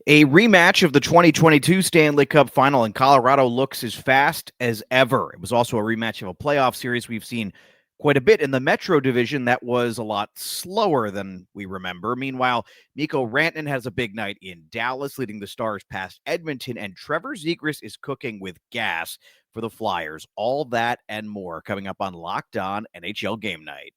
A rematch of the 2022 Stanley Cup Final in Colorado looks as fast as ever. It was also a rematch of a playoff series we've seen quite a bit in the Metro Division that was a lot slower than we remember. Meanwhile, Mikko Rantanen has a big night in Dallas, leading the Stars past Edmonton, and Trevor Zegras is cooking with gas for the Flyers. All that and more coming up on Locked On NHL Game Night.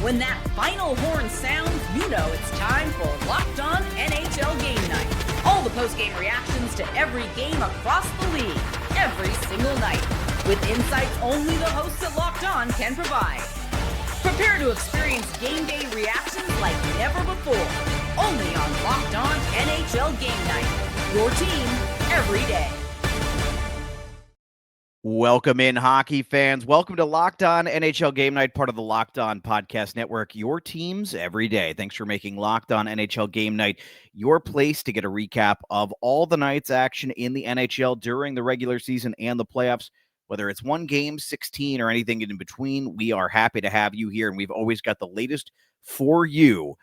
When that final horn sounds, you know it's time for Locked On NHL Game Night. All the post-game reactions to every game across the league, every single night, with insights only the hosts at Locked On can provide. Prepare to experience game day reactions like never before, only on Locked On NHL Game Night. Your team every day. Welcome in, hockey fans. Welcome to Locked On NHL Game Night, part of the Locked On Podcast Network, your teams every day. Thanks for making Locked On NHL Game Night your place to get a recap of all the night's action in the NHL during the regular season and the playoffs. Whether it's one game, 16, or anything in between, we are happy to have you here, and we've always got the latest for you.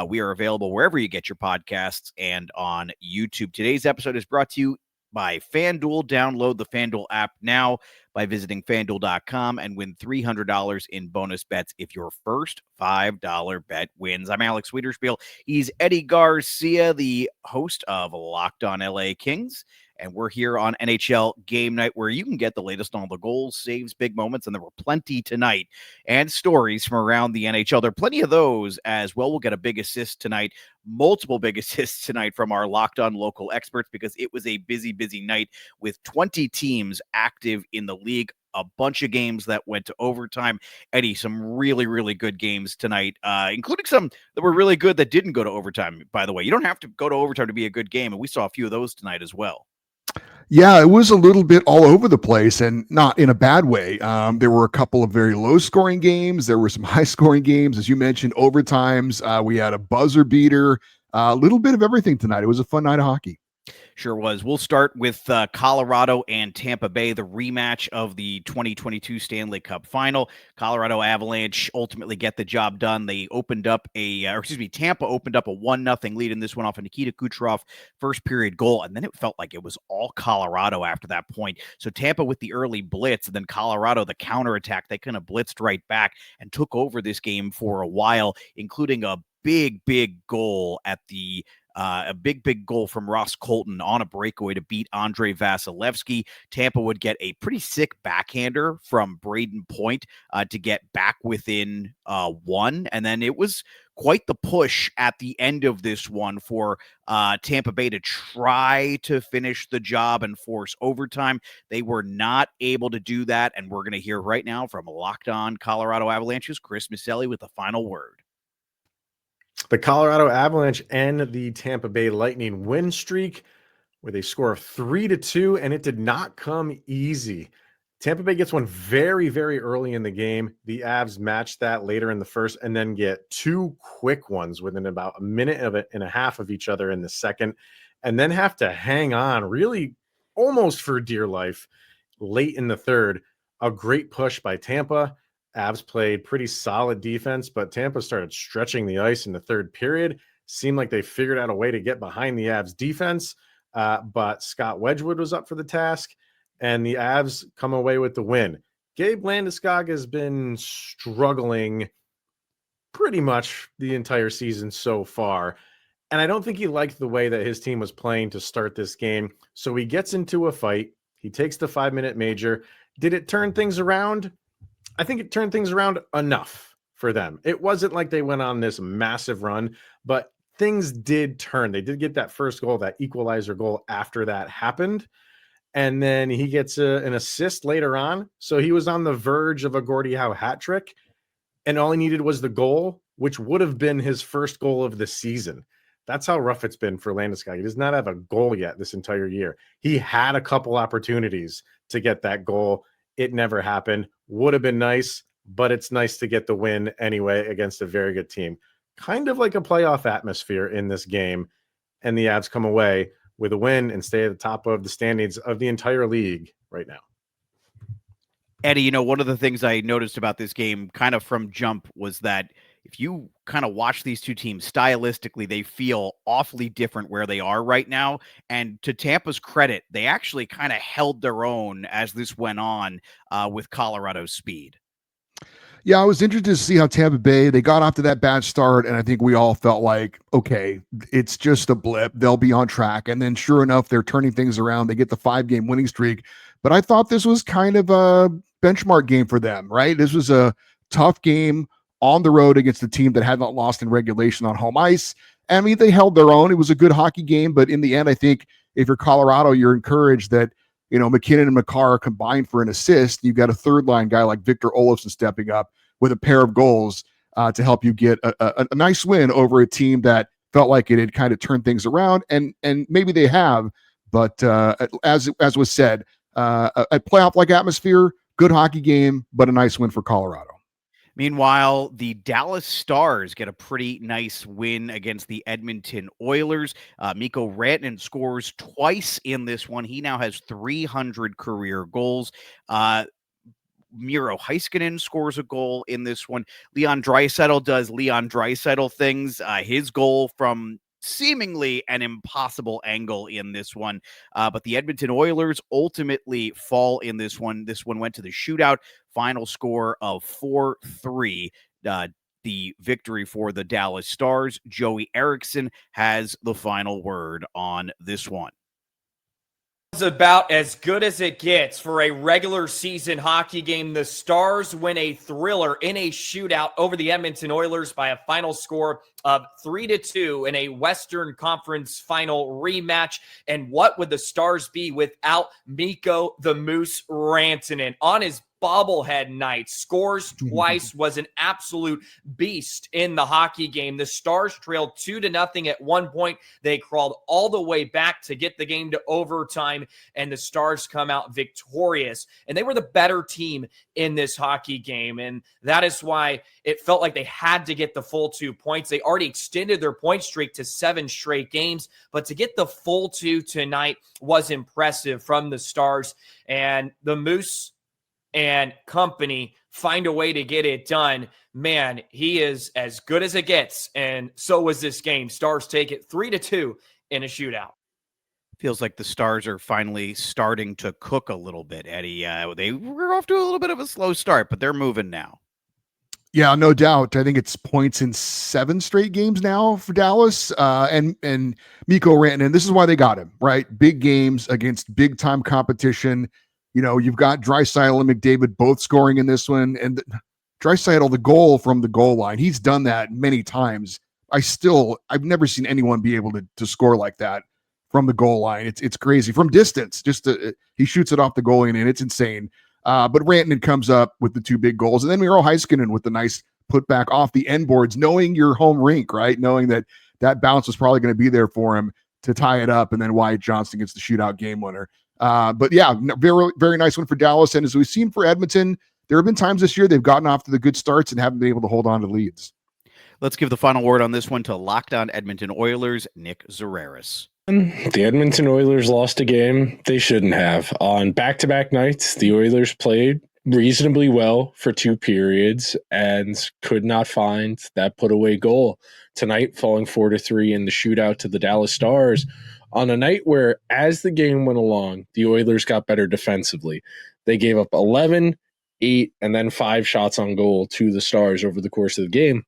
We are available wherever you get your podcasts and on YouTube. Today's episode is brought to you by FanDuel. Download the FanDuel app now by visiting FanDuel.com and win $300 in bonus bets if your first $5 bet wins. I'm Alex Wiederspiel. He's Eddie Garcia, the host of Locked On LA Kings. And we're here on NHL Game Night, where you can get the latest on all the goals, saves, big moments, and there were plenty tonight, and stories from around the NHL. There are plenty of those as well. We'll get a big assist tonight, multiple big assists tonight from our Locked On local experts, because it was a busy, busy night with 20 teams active in the league. A bunch of games that went to overtime. Eddie, some really, really good games tonight, including some that were really good that didn't go to overtime, by the way. You don't have to go to overtime to be a good game, and we saw a few of those tonight as well. Yeah, it was a little bit all over the place, and not in a bad way. There were a couple of very low-scoring games. There were some high-scoring games. As you mentioned, overtimes. We had a buzzer beater, a little bit of everything tonight. It was a fun night of hockey. Sure was. We'll start with Colorado and Tampa Bay, the rematch of the 2022 Stanley Cup Final. Colorado Avalanche ultimately get the job done. They opened up Tampa opened up a 1-0 lead in this one off of Nikita Kucherov first period goal, and then it felt like it was all Colorado after that point. So Tampa with the early blitz, and then Colorado, the counterattack, they kind of blitzed right back and took over this game for a while, including a big goal at the a big goal from Ross Colton on a breakaway to beat Andrei Vasilevsky. Tampa would get a pretty sick backhander from Braden Point to get back within one. And then it was quite the push at the end of this one for Tampa Bay to try to finish the job and force overtime. They were not able to do that. And we're going to hear right now from Locked On Colorado Avalanche's Chris Maselli with the final word. The Colorado Avalanche and the Tampa Bay Lightning win streak with a score of 3-2, and it did not come easy. Tampa Bay gets one very, very early in the game. The Avs match that later in the first and then get two quick ones within about a minute and a half of each other in the second, and then have to hang on really almost for dear life late in the third. A great push by Tampa. Avs played pretty solid defense, but Tampa started stretching the ice in the third period. Seemed like they figured out a way to get behind the Avs defense, but Scott Wedgwood was up for the task, and the Avs come away with the win. Gabe Landeskog has been struggling pretty much the entire season so far, and I don't think he liked the way that his team was playing to start this game, so he gets into a fight. He takes the 5-minute major. Did it turn things around? I think it turned things around enough for them. It wasn't like they went on this massive run, but things did turn. They did get that first goal, that equalizer goal after that happened. And then he gets an assist later on. So he was on the verge of a Gordie Howe hat trick. And all he needed was the goal, which would have been his first goal of the season. That's how rough it's been for Landeskog. He does not have a goal yet this entire year. He had a couple opportunities to get that goal. It never happened. Would have been nice, but it's nice to get the win anyway against a very good team. Kind of like a playoff atmosphere in this game. And the Avs come away with a win and stay at the top of the standings of the entire league right now. Eddie, one of the things I noticed about this game kind of from jump was that if you kind of watch these two teams stylistically, they feel awfully different where they are right now. And to Tampa's credit, they actually kind of held their own as this went on with Colorado's speed. Yeah, I was interested to see how Tampa Bay, they got off to that bad start, and I think we all felt like, okay, it's just a blip. They'll be on track. And then sure enough, they're turning things around. They get the 5-game winning streak. But I thought this was kind of a benchmark game for them, right? This was a tough game on the road against a team that had not lost in regulation on home ice. I mean, they held their own. It was a good hockey game, but in the end, I think if you're Colorado, you're encouraged that McKinnon and Makar combined for an assist. You've got a third line guy like Victor Olofsson stepping up with a pair of goals to help you get a nice win over a team that felt like it had kind of turned things around, and maybe they have. But as was said, a playoff-like atmosphere, good hockey game, but a nice win for Colorado. Meanwhile, the Dallas Stars get a pretty nice win against the Edmonton Oilers. Mikko Rantanen scores twice in this one. He now has 300 career goals. Miro Heiskanen scores a goal in this one. Leon Draisaitl does Leon Draisaitl things. His goal from seemingly an impossible angle in this one. But the Edmonton Oilers ultimately fall in this one. This one went to the shootout. Final score of 4-3. The victory for the Dallas Stars. Joey Eriksson has the final word on this one. It's about as good as it gets for a regular season hockey game. The Stars win a thriller in a shootout over the Edmonton Oilers by a final score of 3-2 in a Western Conference final rematch. And what would the Stars be without Mikko the Moose Rantanen on his bobblehead night? Scores twice, was an absolute beast in the hockey game. The Stars trailed 2-0 at one point. They crawled all the way back to get the game to overtime, and the Stars come out victorious. And they were the better team in this hockey game, and that is why it felt like they had to get the full 2 points. They already extended their point streak to 7 straight games, but to get the full 2 tonight was impressive from the Stars. And the Moose and company find a way to get it done. Man, he is as good as it gets, and so was this game. Stars take it 3-2 in a shootout. Feels like the Stars are finally starting to cook a little bit, Eddie. They were off to a little bit of a slow start, but they're moving now. Yeah, no doubt. I think it's points in 7 straight games now for Dallas. And Mikko Rantanen, this is why they got him, right? Big games against big-time competition. You've got Draisaitl and McDavid both scoring in this one. And Draisaitl, the goal from the goal line, he's done that many times. I've never seen anyone be able to score like that from the goal line. It's crazy. From distance, he shoots it off the goal line, and it's insane. But Rantanen comes up with the 2 big goals. And then Miro Heiskanen with the nice putback off the end boards, knowing your home rink, right? Knowing that bounce was probably going to be there for him to tie it up. And then Wyatt Johnston gets the shootout game winner. But yeah, very, very nice one for Dallas. And as we've seen for Edmonton, there have been times this year they've gotten off to the good starts and haven't been able to hold on to leads. Let's give the final word on this one to Locked On Edmonton Oilers, Nick Zareris. The Edmonton Oilers lost a game they shouldn't have. On back-to-back nights, the Oilers played reasonably well for 2 periods and could not find that put-away goal. Tonight, falling 4-3 in the shootout to the Dallas Stars on a night where, as the game went along, the Oilers got better defensively. They gave up 11, 8, and then 5 shots on goal to the Stars over the course of the game.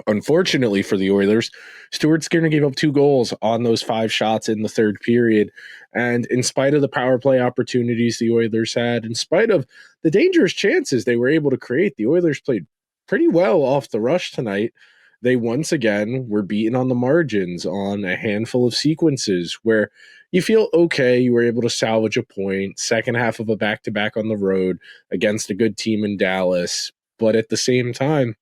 Unfortunately for the Oilers, Stuart Skinner gave up 2 goals on those 5 shots in the third period. And in spite of the power play opportunities the Oilers had, in spite of the dangerous chances they were able to create, the Oilers played pretty well off the rush tonight. They once again were beaten on the margins on a handful of sequences where you feel, okay, you were able to salvage a point, second half of a back-to-back on the road against a good team in Dallas. But at the same time,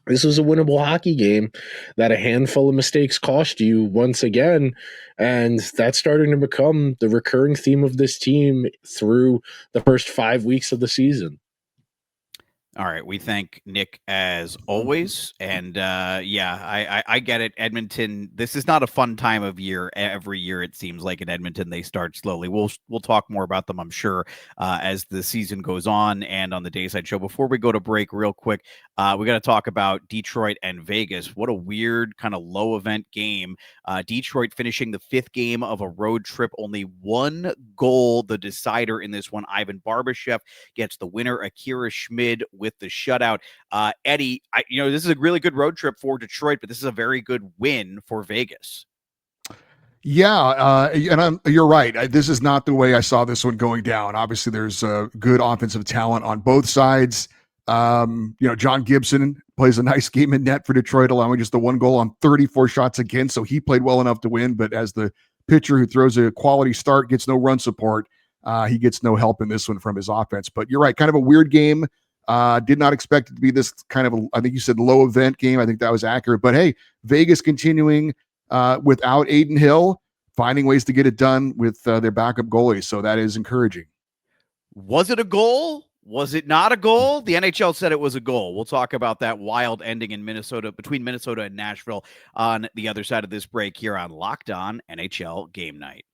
this was a winnable hockey game that a handful of mistakes cost you once again, and that's starting to become the recurring theme of this team through the first 5 weeks of the season. All right. We thank Nick as always. And I get it. Edmonton, this is not a fun time of year. Every year it seems like in Edmonton they start slowly. We'll talk more about them, I'm sure, as the season goes on and on the Dayside Show. Before we go to break, real quick, we got to talk about Detroit and Vegas. What a weird kind of low event game. Detroit finishing the 5th game of a road trip, only 1 goal, the decider in this one. Ivan Barbashev gets the winner, Akira Schmid with the shutout. Eddie, this is a really good road trip for Detroit, but this is a very good win for Vegas. Yeah, and you're right. This is not the way I saw this one going down. Obviously, there's good offensive talent on both sides. John Gibson plays a nice game in net for Detroit, allowing just the 1 goal on 34 shots against. So he played well enough to win, but as the pitcher who throws a quality start gets no run support, he gets no help in this one from his offense. But you're right, kind of a weird game. Did not expect it to be this kind of, I think you said low event game. I think that was accurate. But hey, Vegas continuing without Aiden Hill, finding ways to get it done with their backup goalie. So that is encouraging. Was it a goal? Was it not a goal? The NHL said it was a goal. We'll talk about that wild ending in Minnesota, between Minnesota and Nashville, on the other side of this break here on Locked On NHL Game Night.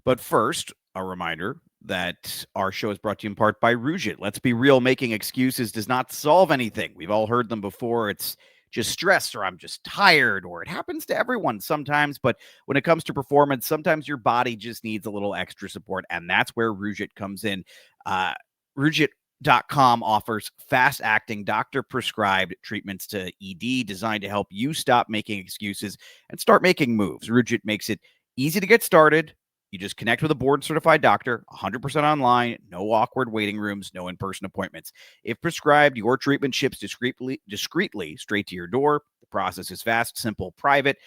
But first, a reminder that our show is brought to you in part by Rouge It. Let's be real, making excuses does not solve anything. We've all heard them before. It's just stress, or I'm just tired, or it happens to everyone sometimes. But when it comes to performance, sometimes your body just needs a little extra support, and that's where Rouge It comes in. RougeIt.com offers fast-acting, doctor-prescribed treatments to ED designed to help you stop making excuses and start making moves. Rouge It makes it easy to get started. You just connect with a board-certified doctor, 100% online, no awkward waiting rooms, no in-person appointments. If prescribed, your treatment ships discreetly straight to your door. The process is fast, simple, private,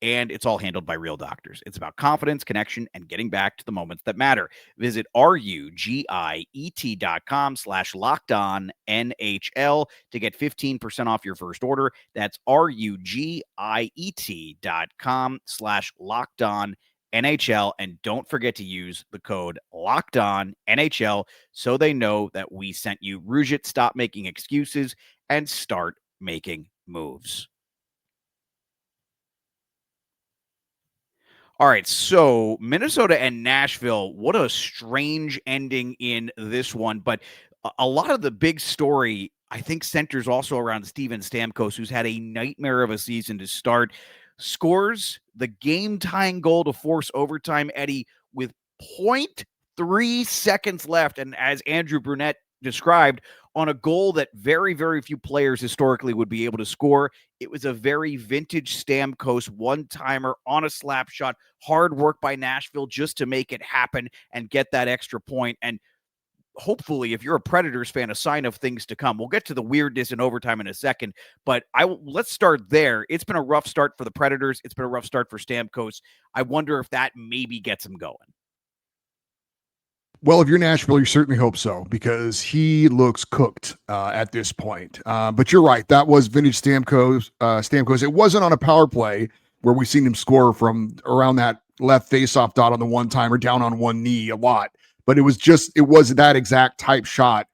and it's all handled by real doctors. It's about confidence, connection, and getting back to the moments that matter. Visit RUGIET.com/LockedOnNHL to get 15% off your first order. That's RUGIET.com/LockedOnNHL. And don't forget to use the code LOCKEDONNHL so they know that we sent you. Rouge It, stop making excuses and start making moves. All right, so Minnesota and Nashville, what a strange ending in this one. But a lot of the big story, I think, centers also around Steven Stamkos, who's had a nightmare of a season to start. Scores the game-tying goal to force overtime, Eddie, with 0.3 seconds left. And as Andrew Brunette described, on a goal that very, very few players historically would be able to score. It was a very vintage Stamkos one-timer on a slap shot. Hard work by Nashville just to make it happen and get that extra point. And hopefully, if you're a Predators fan, a sign of things to come. We'll get to the weirdness in overtime in a second, but let's start there. It's been a rough start for the Predators. It's been a rough start for Stamkos. I wonder if that maybe gets him going. Well, if you're Nashville, you certainly hope so, because he looks cooked at this point. But you're right. That was vintage Stamkos. It wasn't on a power play where we've seen him score from around that left faceoff dot on the one-timer down on one knee a lot. But it was that exact type shot.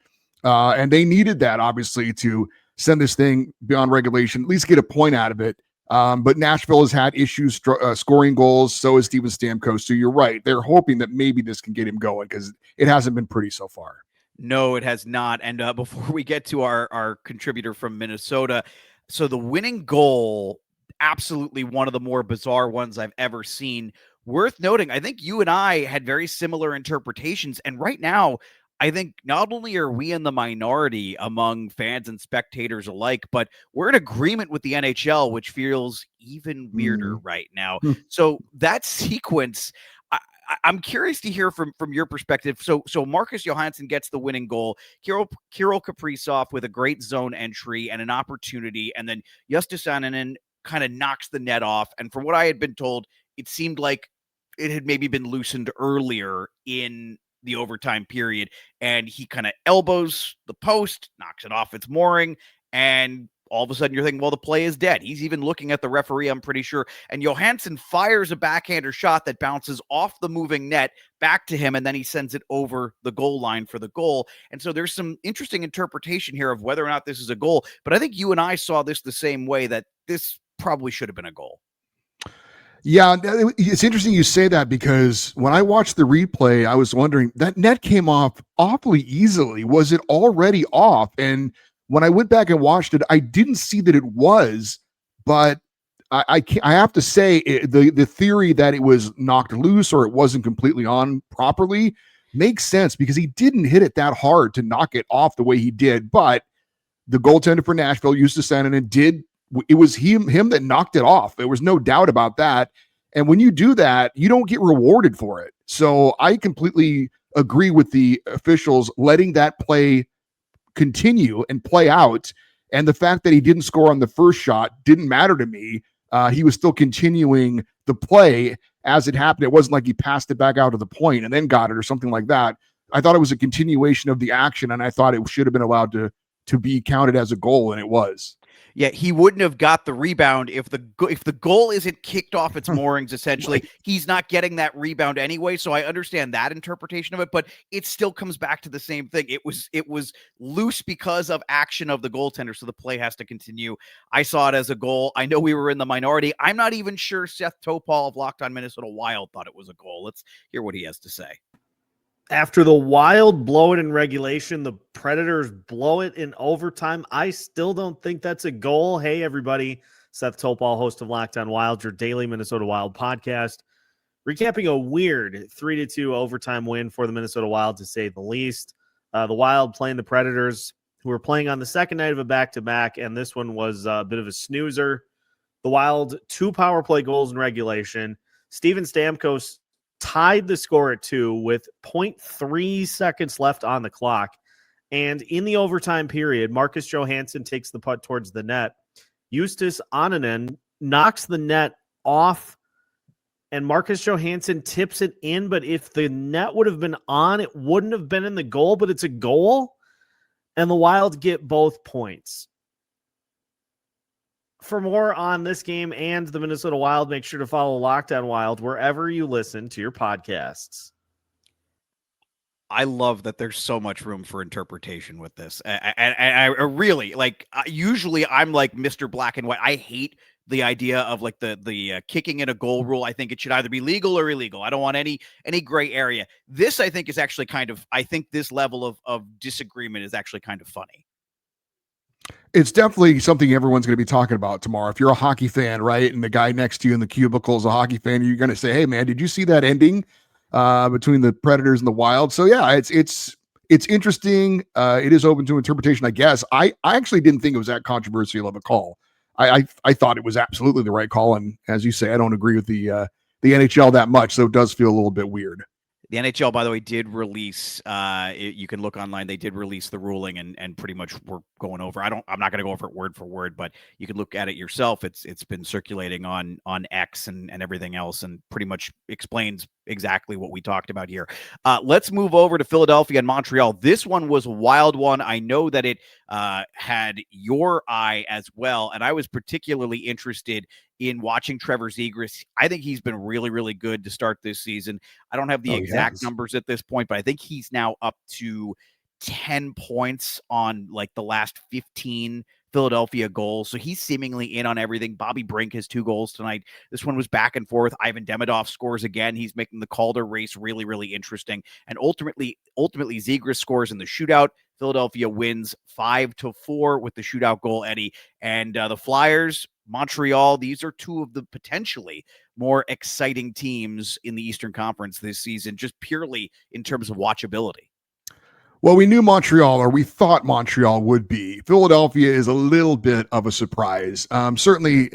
And they needed that, obviously, to send this thing beyond regulation, at least get a point out of it. But Nashville has had issues scoring goals. So has Steven Stamkos. So you're right. They're hoping that maybe this can get him going, because it hasn't been pretty so far. No, it has not. And before we get to our contributor from Minnesota, so the winning goal, absolutely one of the more bizarre ones I've ever seen. Worth noting, I think you and I had very similar interpretations. And right now, I think not only are we in the minority among fans and spectators alike, but we're in agreement with the NHL, which feels even weirder right now. So that sequence, I'm curious to hear from your perspective. So Marcus Johansson gets the winning goal. Kirill Kaprizov with a great zone entry and an opportunity, and then Justus Annunen kind of knocks the net off. And from what I had been told, it seemed like it had maybe been loosened earlier in the overtime period, and he kind of elbows the post, knocks it off its mooring, and all of a sudden you're thinking, well, the play is dead. He's even looking at the referee, I'm pretty sure. And Johansson fires a backhander shot that bounces off the moving net back to him, and then he sends it over the goal line for the goal. And so there's some interesting interpretation here of whether or not this is a goal. But I think you and I saw this the same way, that this probably should have been a goal. Yeah, it's interesting you say that, because when I watched the replay, I was wondering, that net came off awfully easily. Was it already off? And when I went back and watched it, I didn't see that it was, but I have to say, the theory that it was knocked loose or it wasn't completely on properly makes sense, because he didn't hit it that hard to knock it off the way he did. But the goaltender for Nashville, Justus Sandinen, it was him that knocked it off. There was no doubt about that. And when you do that, you don't get rewarded for it. So I completely agree with the officials letting that play continue and play out. And the fact that he didn't score on the first shot didn't matter to me. He was still continuing the play as it happened. It wasn't like he passed it back out to the point and then got it or something like that. I thought it was a continuation of the action, and I thought it should have been allowed to be counted as a goal, and it was. Yeah, he wouldn't have got the rebound if the goal isn't kicked off its moorings. Essentially, Right. He's not getting that rebound anyway. So I understand that interpretation of it, but it still comes back to the same thing. It was loose because of action of the goaltender, so the play has to continue. I saw it as a goal. I know we were in the minority. I'm not even sure Seth Topal of Locked On Minnesota Wild thought it was a goal. Let's hear what he has to say. After the Wild blow it in regulation, the Predators blow it in overtime. I still don't think that's a goal. Hey, everybody. Seth Topal, host of Locked On Wild, your daily Minnesota Wild podcast, recapping a weird 3-2 overtime win for the Minnesota Wild, to say the least. The Wild playing the Predators, who were playing on the second night of a back-to-back, and this one was a bit of a snoozer. The Wild, 2 power play goals in regulation. Steven Stamkos tied the score at 2 with 0.3 seconds left on the clock. And in the overtime period, Marcus Johansson takes the putt towards the net. Justus Sandinen knocks the net off, and Marcus Johansson tips it in. But if the net would have been on, it wouldn't have been in the goal, but it's a goal. And the Wild get both points. For more on this game and the Minnesota Wild, make sure to follow Locked On Wild wherever you listen to your podcasts. I love that there's so much room for interpretation with this. And I really, like, usually I'm like Mr. Black and White. I hate the idea of like the kicking in a goal rule. I think it should either be legal or illegal. I don't want any gray area. This, I think, is actually I think this level of disagreement is actually kind of funny. It's definitely something everyone's going to be talking about tomorrow. If you're a hockey fan, right, and the guy next to you in the cubicle is a hockey fan, you're going to say, hey, man, did you see that ending between the Predators and the Wild? So, yeah, it's interesting. It is open to interpretation, I guess. I actually didn't think it was that controversial of a call. I thought it was absolutely the right call. And as you say, I don't agree with the NHL that much, so it does feel a little bit weird. The NHL, by the way, did release, you can look online, they did release the ruling and pretty much we're going over. I'm not going to go over it word for word, but you can look at it yourself. It's been circulating on X and everything else, and pretty much explains exactly what we talked about here. Let's move over to Philadelphia and Montreal. This one was a wild one. I know that it had your eye as well, and I was particularly interested in watching Trevor Zegras. I think he's been really, really good to start this season. I don't have the exact numbers at this point, but I think he's now up to 10 points on like the last 15 Philadelphia goals. So he's seemingly in on everything. Bobby Brink has 2 goals tonight. This one was back and forth. Ivan Demidov scores again. He's making the Calder race really, really interesting. And ultimately Zegras scores in the shootout. Philadelphia wins 5-4 with the shootout goal, Eddie. And the Flyers, Montreal, these are 2 of the potentially more exciting teams in the Eastern Conference this season, just purely in terms of watchability. Well, we knew Montreal, or we thought Montreal would be. Philadelphia is a little bit of a surprise. Certainly,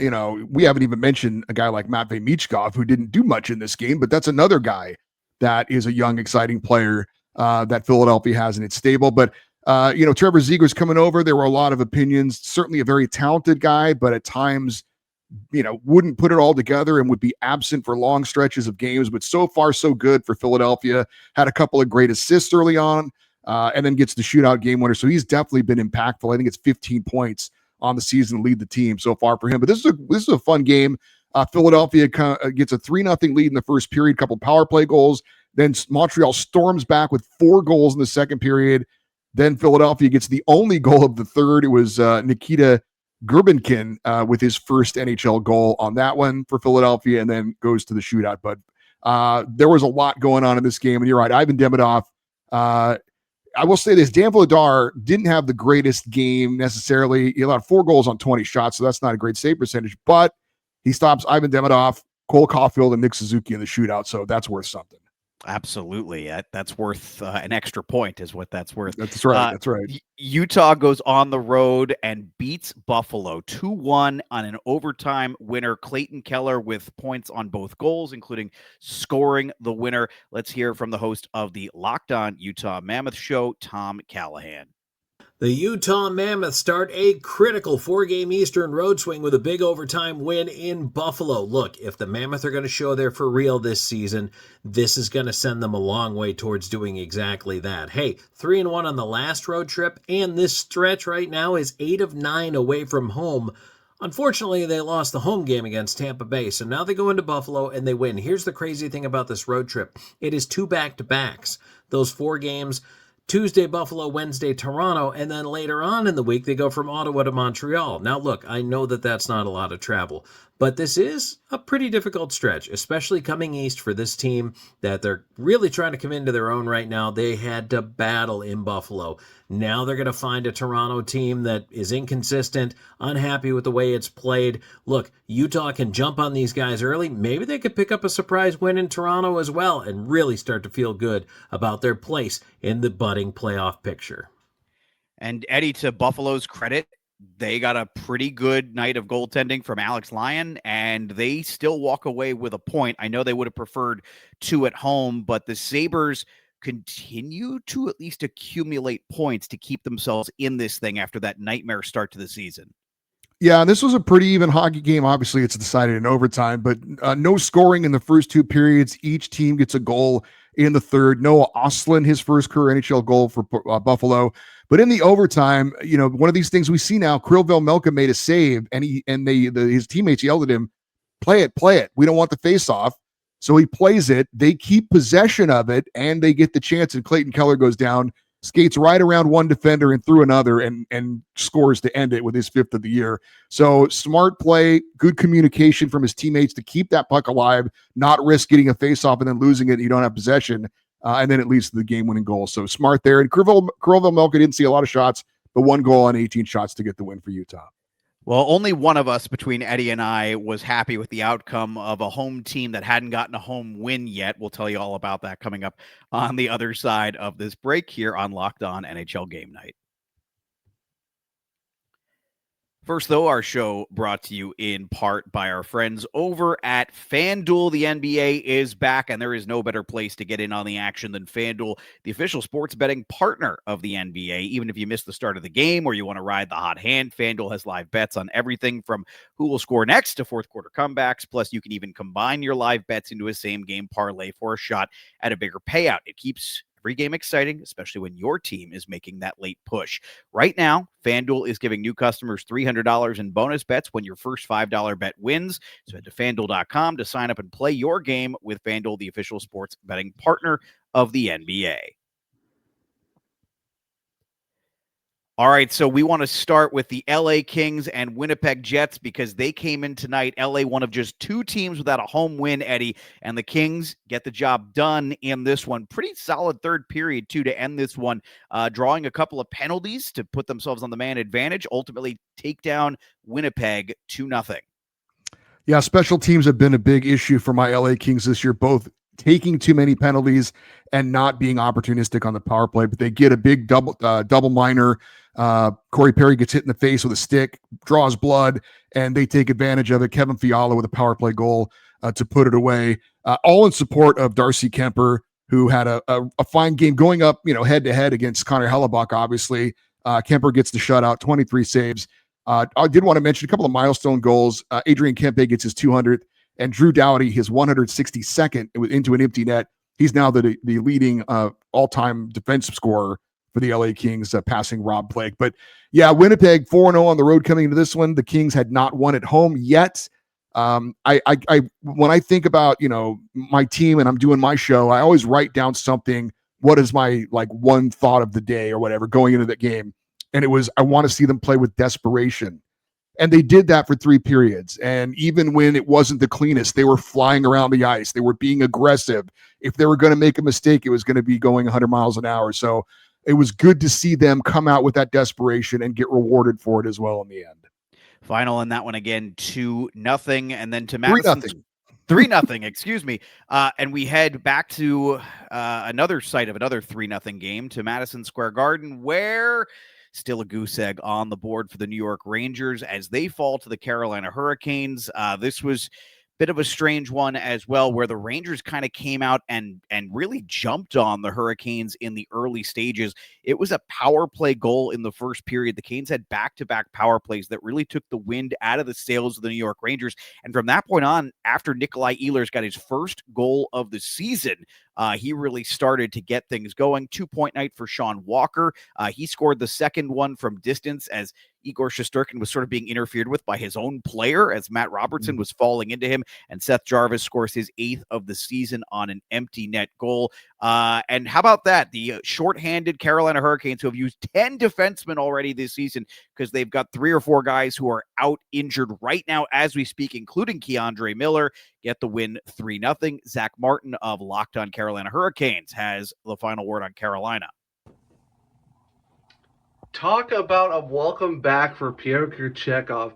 we haven't even mentioned a guy like Matvei Michkov, who didn't do much in this game, but that's another guy that is a young, exciting player that Philadelphia has in its stable. But, Trevor Zegras coming over, there were a lot of opinions. Certainly a very talented guy, but at times, wouldn't put it all together and would be absent for long stretches of games. But so far, so good for Philadelphia. Had a couple of great assists early on. And then gets the shootout game winner. So he's definitely been impactful. I think it's 15 points on the season, lead the team so far for him. But this is a fun game. Philadelphia gets a 3-0 lead in the first period, couple power play goals. Then Montreal storms back with 4 goals in the second period. Then Philadelphia gets the only goal of the third. It was Nikita Gurbankin with his first NHL goal on that one for Philadelphia, and then goes to the shootout. But there was a lot going on in this game, and you're right, Ivan Demidov. I will say this, Dan Vladar didn't have the greatest game necessarily. He allowed 4 goals on 20 shots, so that's not a great save percentage, but he stops Ivan Demidov, Cole Caulfield, and Nick Suzuki in the shootout, so that's worth something. Absolutely. That's worth an extra point is what that's worth. That's right. That's right. Utah goes on the road and beats Buffalo 2-1 on an overtime winner. Clayton Keller with points on both goals, including scoring the winner. Let's hear from the host of the Locked On Utah Mammoth Show, Tom Callahan. The Utah Mammoths start a critical 4-game Eastern road swing with a big overtime win in Buffalo. Look, if the Mammoths are going to show they're for real this season, this is going to send them a long way towards doing exactly that. Hey, 3-1 on the last road trip, and this stretch right now is 8 of 9 away from home. Unfortunately, they lost the home game against Tampa Bay, so now they go into Buffalo and they win. Here's the crazy thing about this road trip. It is 2 back-to-backs. Those 4 games, Tuesday, Buffalo, Wednesday, Toronto, and then later on in the week, they go from Ottawa to Montreal. Now, look, I know that that's not a lot of travel, but this is a pretty difficult stretch, especially coming east for this team that they're really trying to come into their own right now. They had to battle in Buffalo. Now they're going to find a Toronto team that is inconsistent, unhappy with the way it's played. Look, Utah can jump on these guys early. Maybe they could pick up a surprise win in Toronto as well and really start to feel good about their place in the budding playoff picture. And Eddie, to Buffalo's credit, they got a pretty good night of goaltending from Alex Lyon, and they still walk away with a point. I know they would have preferred 2 at home, but the Sabres continue to at least accumulate points to keep themselves in this thing after that nightmare start to the season. Yeah, this was a pretty even hockey game. Obviously, it's decided in overtime, but no scoring in the first 2 periods. Each team gets a goal in the third. Noah Ostlund, his first career NHL goal for Buffalo. But in the overtime, one of these things we see now, Kirill Velmelka made a save, and his teammates yelled at him, play it. We don't want the face-off. So he plays it. They keep possession of it, and they get the chance, and Clayton Keller goes down, skates right around one defender and through another, and scores to end it with his 5th of the year. So smart play, good communication from his teammates to keep that puck alive, not risk getting a face-off and then losing it and you don't have possession. And then it leads to the game-winning goal. So smart there. And Kirill Velmelka didn't see a lot of shots, but 1 goal on 18 shots to get the win for Utah. Well, only one of us between Eddie and I was happy with the outcome of a home team that hadn't gotten a home win yet. We'll tell you all about that coming up on the other side of this break here on Locked On NHL Game Night. First, though, our show brought to you in part by our friends over at FanDuel. The NBA is back, and there is no better place to get in on the action than FanDuel, the official sports betting partner of the NBA. Even if you missed the start of the game or you want to ride the hot hand, FanDuel has live bets on everything from who will score next to fourth-quarter comebacks. Plus, you can even combine your live bets into a same-game parlay for a shot at a bigger payout. It keeps every game exciting, especially when your team is making that late push. Right now, FanDuel is giving new customers $300 in bonus bets when your first $5 bet wins. So head to FanDuel.com to sign up and play your game with FanDuel, the official sports betting partner of the NBA. All right, so we want to start with the LA Kings and Winnipeg Jets because they came in tonight. LA, one of just 2 teams without a home win, Eddie, and the Kings get the job done in this one. Pretty solid third period, too, to end this one, drawing a couple of penalties to put themselves on the man advantage, ultimately take down Winnipeg 2-0. Yeah, special teams have been a big issue for my LA Kings this year, both taking too many penalties and not being opportunistic on the power play, but they get a big double minor. Corey Perry gets hit in the face with a stick, draws blood, and they take advantage of it. Kevin Fiala with a power play goal to put it away, all in support of Darcy Kemper, who had a fine game going up, head to head against Connor Hellebuck. Obviously, Kemper gets the shutout, 23 saves. I did want to mention a couple of milestone goals. Adrian Kempe gets his 200th, and Drew Doughty his 162nd into an empty net. He's now the leading all-time defensive scorer for the LA Kings passing Rob Blake. But yeah, Winnipeg 4-0 on the road coming into this one. The Kings had not won at home yet. When I think about, my team and I'm doing my show, I always write down something. What is my one thought of the day or whatever going into that game? And it was, I want to see them play with desperation. And they did that for 3 periods. And even when it wasn't the cleanest, they were flying around the ice. They were being aggressive. If they were going to make a mistake, it was going to be going 100 miles an hour. So it was good to see them come out with that desperation and get rewarded for it as well in the end. Final in that one again, 2-0, and then to Madison. 3-0. 3-0, excuse me. And we head back to another site of another 3-0 game to Madison Square Garden, where still a goose egg on the board for the New York Rangers as they fall to the Carolina Hurricanes. This was bit of a strange one as well, where the Rangers kind of came out and really jumped on the Hurricanes in the early stages. It was a power play goal in the first period. The Canes had back-to-back power plays that really took the wind out of the sails of the New York Rangers. And from that point on, after Nikolai Ehlers got his first goal of the season, he really started to get things going. 2-point night for Sean Walker. He scored the second one from distance as Igor Shesterkin was sort of being interfered with by his own player as Matt Robertson was falling into him, and Seth Jarvis scores his 8th of the season on an empty net goal. And how about that? The shorthanded Carolina Hurricanes, who have used 10 defensemen already this season because they've got 3 or 4 guys who are out injured right now as we speak, including Keandre Miller, get the win 3-0. Zach Martin of Locked On Carolina Hurricanes has the final word on Carolina. Talk about a welcome back for Pierre Kirchekov.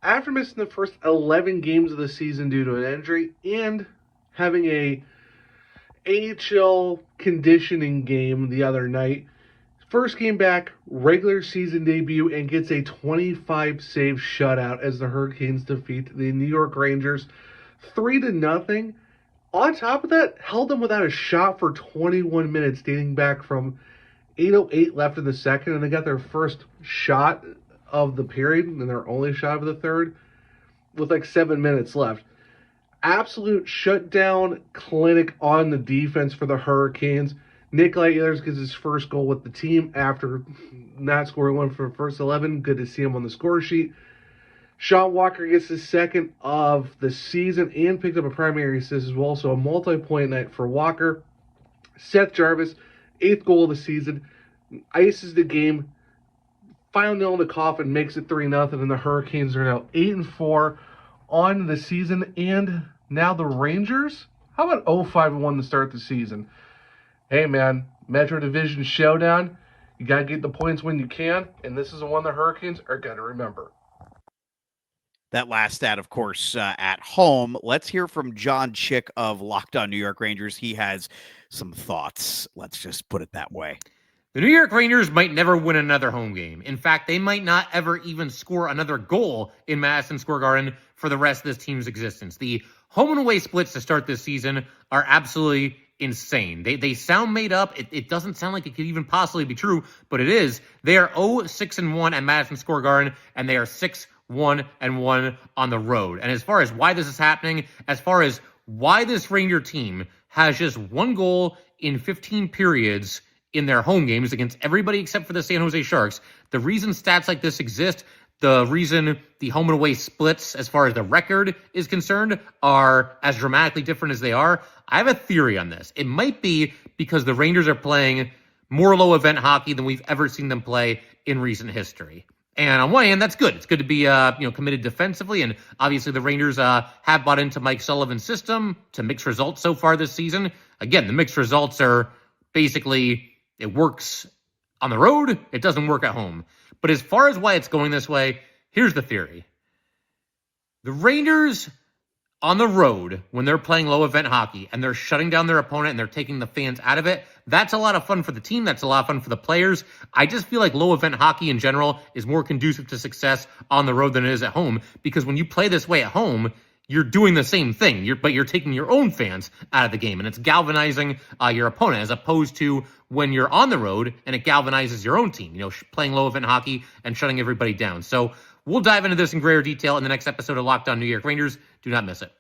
After missing the first 11 games of the season due to an injury and having a AHL conditioning game the other night, first game back, regular season debut, and gets a 25-save shutout as the Hurricanes defeat the New York Rangers 3-0. On top of that, held them without a shot for 21 minutes, dating back from 8:08 left in the second, and they got their first shot of the period and their only shot of the third with 7 minutes left. Absolute shutdown clinic on the defense for the Hurricanes. Nikolai Ehlers gets his first goal with the team after not scoring one for the first 11. Good to see him on the score sheet. Sean Walker gets his second of the season and picked up a primary assist as well, so a multi-point night for Walker. Seth Jarvis, 8th goal of the season, ices the game, final nail in the coffin, makes it 3-0, and the Hurricanes are now 8-4 on the season. And now the Rangers, how about 0-5-1 to start the season? Hey man, Metro Division showdown, you got to get the points when you can, and this is the one the Hurricanes are going to remember. That last stat, of course, at home. Let's hear from John Chick of Locked On New York Rangers. He has some thoughts. Let's just put it that way. The New York Rangers might never win another home game. In fact, they might not ever even score another goal in Madison Square Garden for the rest of this team's existence. The home and away splits to start this season are absolutely insane. They sound made up. It doesn't sound like it could even possibly be true, but it is. They are 0-6-1 at Madison Square Garden, and they are 6-1-1 on the road. And as far as why this is happening, as far as why this Ranger team has just 1 goal in 15 periods in their home games against everybody except for the San Jose Sharks, the reason stats like this exist, the reason the home and away splits as far as the record is concerned are as dramatically different as they are, I have a theory on this. It might be because the Rangers are playing more low-event hockey than we've ever seen them play in recent history. And on one hand, that's good. It's good to be committed defensively, and obviously the Rangers have bought into Mike Sullivan's system to mix results so far this season. Again, the mixed results are basically it works on the road, it doesn't work at home. But as far as why it's going this way, here's the theory. The Rangers on the road, when they're playing low-event hockey and they're shutting down their opponent and they're taking the fans out of it, that's a lot of fun for the team. That's a lot of fun for the players. I just feel like low-event hockey in general is more conducive to success on the road than it is at home, because when you play this way at home, you're doing the same thing, but you're taking your own fans out of the game, and it's galvanizing your opponent, as opposed to when you're on the road and it galvanizes your own team, playing low-event hockey and shutting everybody down. So we'll dive into this in greater detail in the next episode of Locked On New York Rangers. Do not miss it.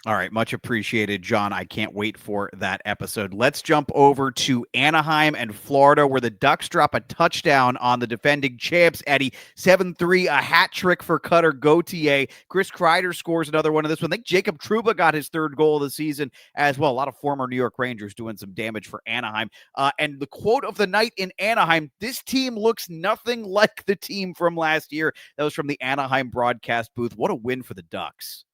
All right, much appreciated, John. I can't wait for that episode. Let's jump over to Anaheim and Florida, where the Ducks drop a touchdown on the defending champs, Eddie. 7-3, a hat trick for Cutter Gauthier. Chris Kreider scores another one of this one. I think Jacob Trouba got his third goal of the season as well. A lot of former New York Rangers doing some damage for Anaheim. And the quote of the night in Anaheim, this team looks nothing like the team from last year. That was from the Anaheim broadcast booth. What a win for the Ducks.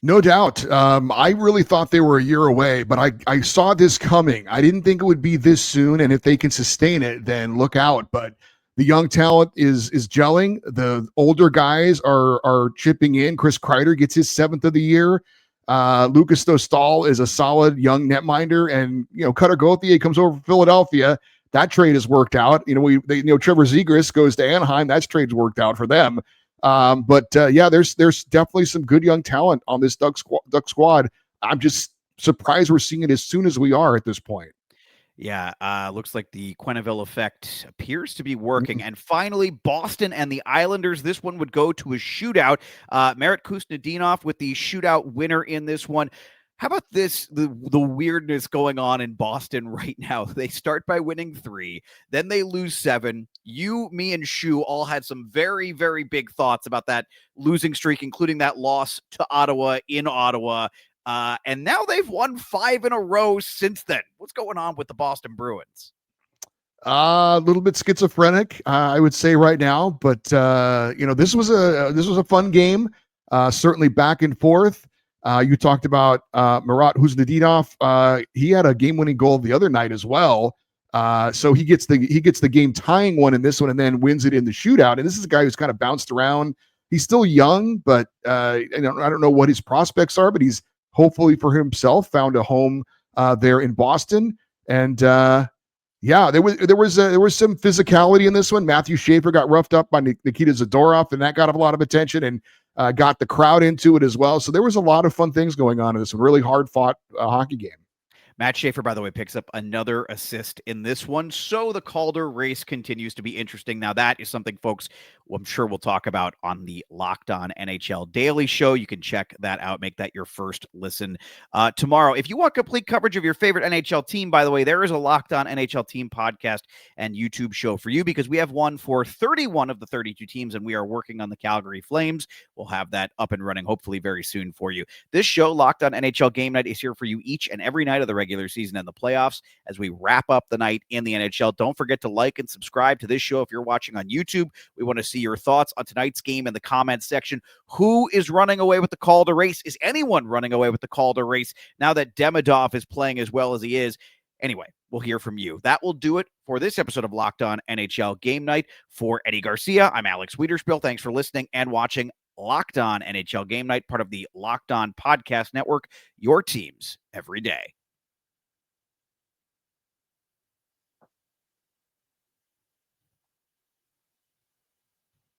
No doubt. I really thought they were a year away, but I saw this coming. I didn't think it would be this soon, and if they can sustain it, then look out. But the young talent is gelling. The older guys are chipping in. Chris Kreider gets his 7th of the year. Lucas Dostal is a solid young netminder, and Cutter Gauthier comes over from Philadelphia. That trade has worked out. Trevor Zegras goes to Anaheim. That trade's worked out for them. There's definitely some good young talent on this Duck squad. I'm just surprised we're seeing it as soon as we are at this point. Yeah, looks like the Quenneville effect appears to be working. And finally, Boston and the Islanders. This one would go to a shootout. Merit Kusnedinov with the shootout winner in this one. How about this, the weirdness going on in Boston right now? They start by winning 3, then they lose 7. You, me, and Shu all had some very, very big thoughts about that losing streak, including that loss to Ottawa in Ottawa. And now they've won 5 in a row since then. What's going on with the Boston Bruins? A little bit schizophrenic, I would say right now. But this was a fun game. Certainly back and forth. You talked about Marat Kusnedinov. He had a game-winning goal the other night as well. So he gets the game-tying one in this one, and then wins it in the shootout. And this is a guy who's kind of bounced around. He's still young, but I don't know what his prospects are. But he's hopefully for himself found a home there in Boston. And there was some physicality in this one. Matthew Schaefer got roughed up by Nikita Zadorov, and that got a lot of attention. And got the crowd into it as well. So there was a lot of fun things going on in this one. Really hard-fought hockey game. Matt Schaefer, by the way, picks up another assist in this one. So the Calder race continues to be interesting. Now, that is something, folks, I'm sure we'll talk about on the Locked On NHL Daily Show. You can check that out. Make that your first listen tomorrow. If you want complete coverage of your favorite NHL team, by the way, there is a Locked On NHL Team podcast and YouTube show for you, because we have one for 31 of the 32 teams, and we are working on the Calgary Flames. We'll have that up and running hopefully very soon for you. This show, Locked On NHL Game Night, is here for you each and every night of the regular season and the playoffs as we wrap up the night in the NHL. Don't forget to like and subscribe to this show if you're watching on YouTube. We want to see your thoughts on tonight's game in the comments section. Who is running away with the Calder race? Is anyone running away with the Calder race now that Demidov is playing as well as he is? Anyway, we'll hear from you. That will do it for this episode of Locked On NHL Game Night. For Eddie Garcia, I'm Alex Wiederspiel. Thanks for listening and watching Locked On NHL Game Night, part of the Locked On Podcast Network, your teams every day.